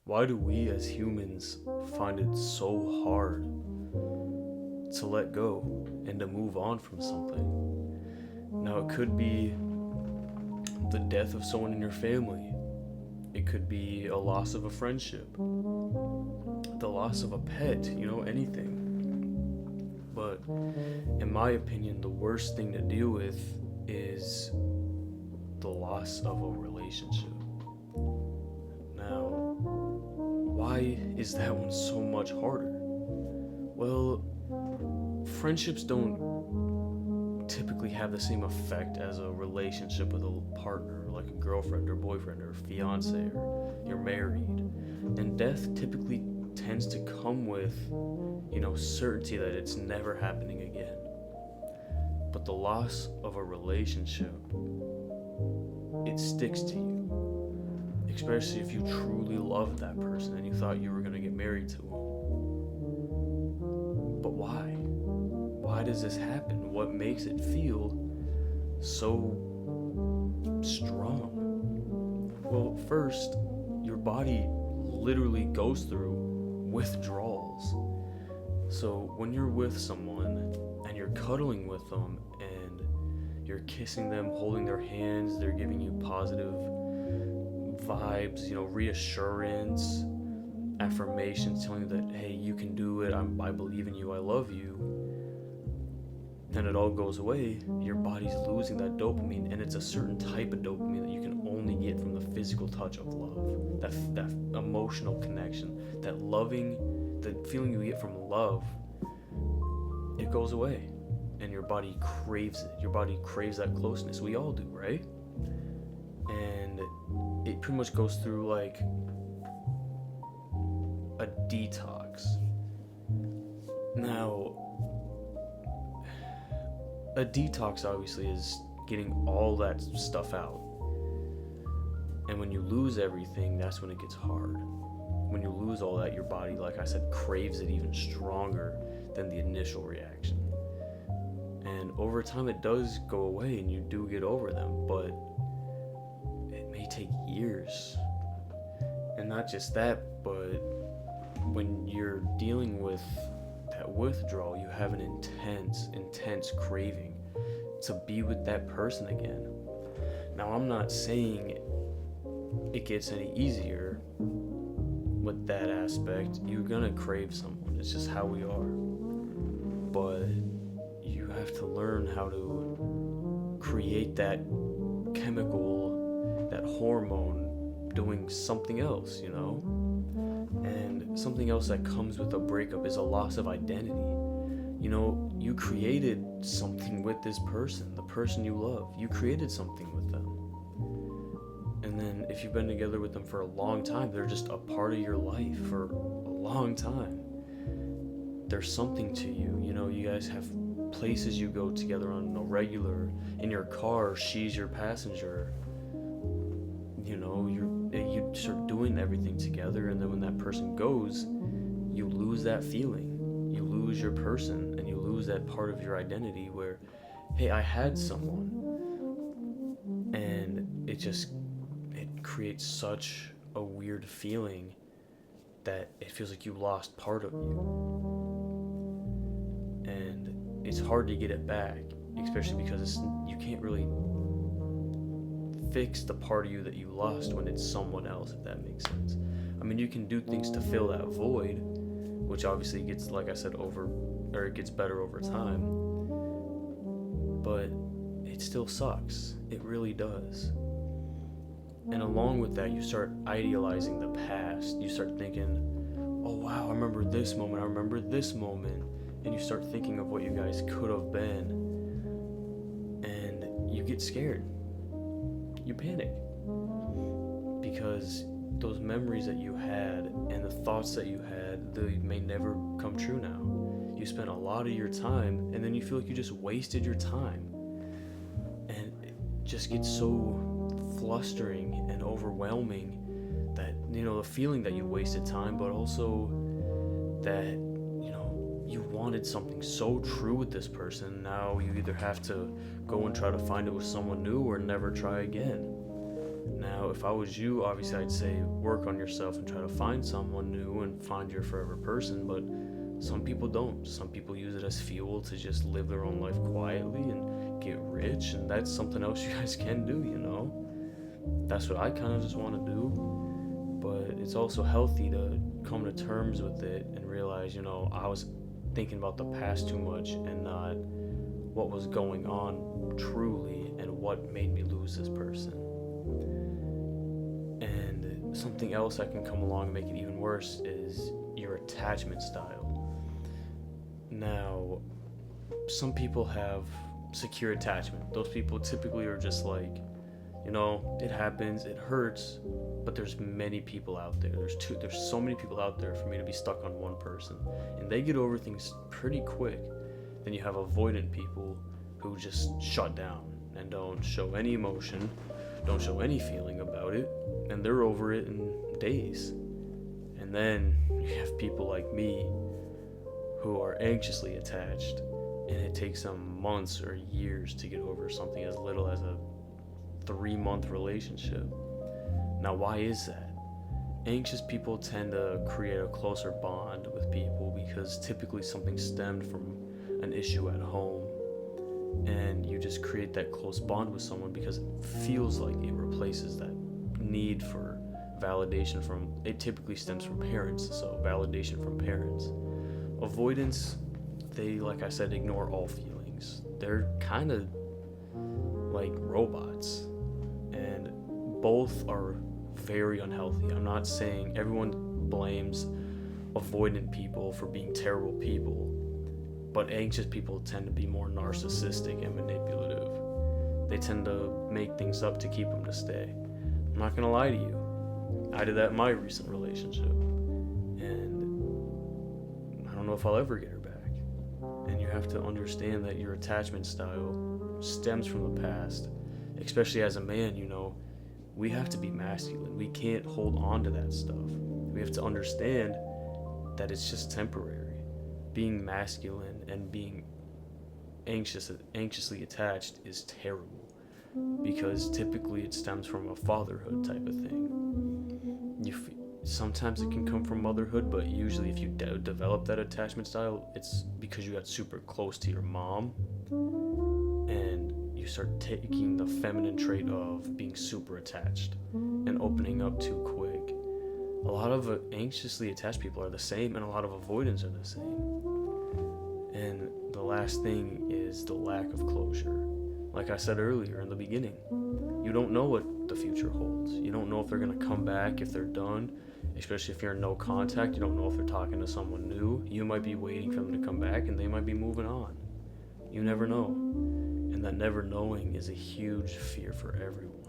Why do we as humans find it so hard to let go and to move on from something? Now, it could be the death of someone in your family, it could be a loss of a friendship, the loss of a pet, anything. But in my opinion, the worst thing to deal with is the loss of a relationship. Now, why is that one so much harder? Well, friendships don't typically have the same effect as a relationship with a partner, like a girlfriend or boyfriend or fiance, or you're married. And death typically tends to come with, certainty that it's never happening again. But the loss of a relationship, it sticks to you, especially if you truly loved that person and you thought you were going to get married to him. But why? Why does this happen? What makes it feel so strong? Well, first, your body literally goes through withdrawals. So when you're with someone and you're cuddling with them and you're kissing them, holding their hands, they're giving you positive vibes, reassurance, affirmations, telling you that, hey, you can do it, I believe in you, I love you, then it all goes away. Your body's losing that dopamine, and it's a certain type of dopamine that you can only get from the physical touch of love, that emotional connection, that loving, the feeling you get from love. It goes away, and your body craves it. Your body craves that closeness. We all do, right? And it pretty much goes through like a detox. Now, a detox obviously is getting all that stuff out. And when you lose everything, that's when it gets hard. When you lose all that, your body, like I said, craves it even stronger than the initial reaction. And over time, it does go away and you do get over them, but it may take years. And not just that, but when you're dealing with that withdrawal, you have an intense craving to be with that person again. Now, I'm not saying it gets any easier with that aspect. You're gonna crave someone. It's just how we are. But you have to learn how to create that chemical, that hormone doing something else, And something else that comes with a breakup is a loss of identity. You created something with this person, the person you love. You created something with them. And then if you've been together with them for a long time, they're just a part of your life for a long time. There's something to you. You guys have places you go together on a regular. In your car, she's your passenger. You start doing everything together, and then when that person goes, you lose that feeling. You lose your person, and you lose that part of your identity where, hey, I had someone. And it creates such a weird feeling that it feels like you lost part of you. And it's hard to get it back, especially because you can't really fix the part of you that you lost when it's someone else, if that makes sense. I mean, you can do things to fill that void, which obviously gets, like I said, it gets better over time, but it still sucks. It really does. And along with that, you start idealizing the past. You start thinking, oh wow, I remember this moment, and you start thinking of what you guys could have been, and you get scared. You panic because those memories that you had and the thoughts that you had, they may never come true now. You spent a lot of your time, and then you feel like you just wasted your time, and it just gets so flustering and overwhelming that the feeling that you wasted time, but also that you wanted something so true with this person. Now you either have to go and try to find it with someone new or never try again. Now, if I was you, obviously I'd say work on yourself and try to find someone new and find your forever person, but some people don't. Some people use it as fuel to just live their own life quietly and get rich, and that's something else you guys can do, you know? That's what I kind of just want to do, but it's also healthy to come to terms with it and realize, you know, I was thinking about the past too much and not what was going on truly and what made me lose this person. And something else that can come along and make it even worse is your attachment style. Now, some people have secure attachment. Those people typically are just like, you know, it happens, it hurts, but there's many people out there. There's so many people out there for me to be stuck on one person. And they get over things pretty quick. Then you have avoidant people who just shut down and don't show any emotion, don't show any feeling about it, and they're over it in days. And then you have people like me who are anxiously attached, and it takes them months or years to get over something as little as a 3-month relationship. Now, why is that? Anxious people tend to create a closer bond with people because typically something stemmed from an issue at home, and you just create that close bond with someone because it feels like it replaces that need for validation from, it typically stems from parents, so validation from parents. Avoidance, they, like I said, ignore all feelings. They're kind of like robots, and both are very unhealthy. I'm not saying everyone blames avoidant people for being terrible people, but anxious people tend to be more narcissistic and manipulative. They tend to make things up to keep them to stay. I'm not gonna lie to you, I did that in my recent relationship, and I don't know if I'll ever get her back. And you have to understand that your attachment style stems from the past. Especially as a man, you know, we have to be masculine. We can't hold on to that stuff. We have to understand that it's just temporary. Being masculine and being anxiously attached is terrible, because typically it stems from a fatherhood type of thing. Sometimes it can come from motherhood, but usually if you develop that attachment style, it's because you got super close to your mom and you start taking the feminine trait of being super attached and opening up too quick. A lot of anxiously attached people are the same, and a lot of avoidants are the same. And the last thing is the lack of closure. Like I said earlier in the beginning, you don't know what the future holds. You don't know if they're going to come back, if they're done. Especially if you're in no contact, you don't know if they're talking to someone new. You might be waiting for them to come back, and they might be moving on. You never know. And that never knowing is a huge fear for everyone.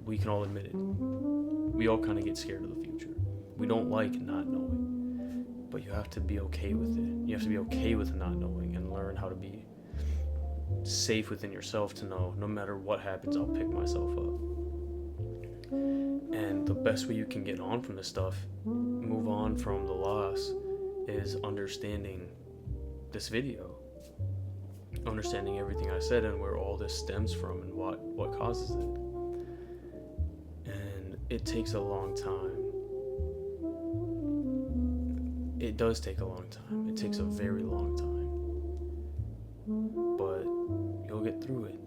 We can all admit it. We all kind of get scared of the future. We don't like not knowing. But you have to be okay with it. You have to be okay with not knowing and learn how to be safe within yourself to know no matter what happens, I'll pick myself up. And the best way you can get on from this stuff, move on from the loss, is understanding this video. Understanding everything I said and where all this stems from and what causes it. And it takes a long time. It does take a long time. It takes a very long time. But you'll get through it.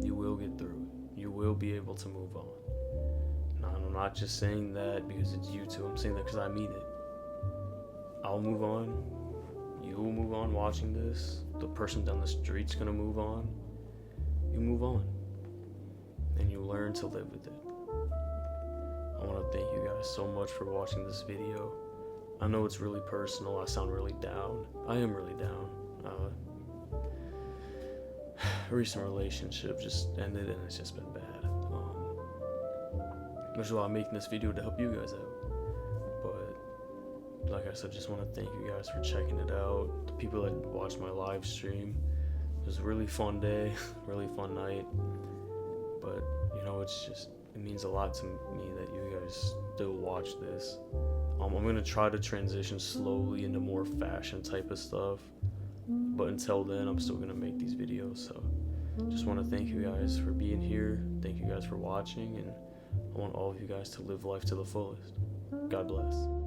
You will get through it. You will be able to move on. Now, I'm not just saying that because it's YouTube. I'm saying that because I mean it. I'll move on. You will move on watching this. The person down the street's gonna move on. You move on. And you learn to live with it. I want to thank you guys so much for watching this video. I know it's really personal. I sound really down. I am really down. A recent relationship just ended and it's just been bad. Which is why I'm making this video, to help you guys out. But like I said, just want to thank you guys for checking it out. The people that watched my live stream. It was a really fun day, really fun night. But you know, it means a lot to me that you guys still watch this. I'm gonna try to transition slowly into more fashion type of stuff. But until then, I'm still gonna make these videos. So just want to thank you guys for being here. Thank you guys for watching, and I want all of you guys to live life to the fullest. God bless.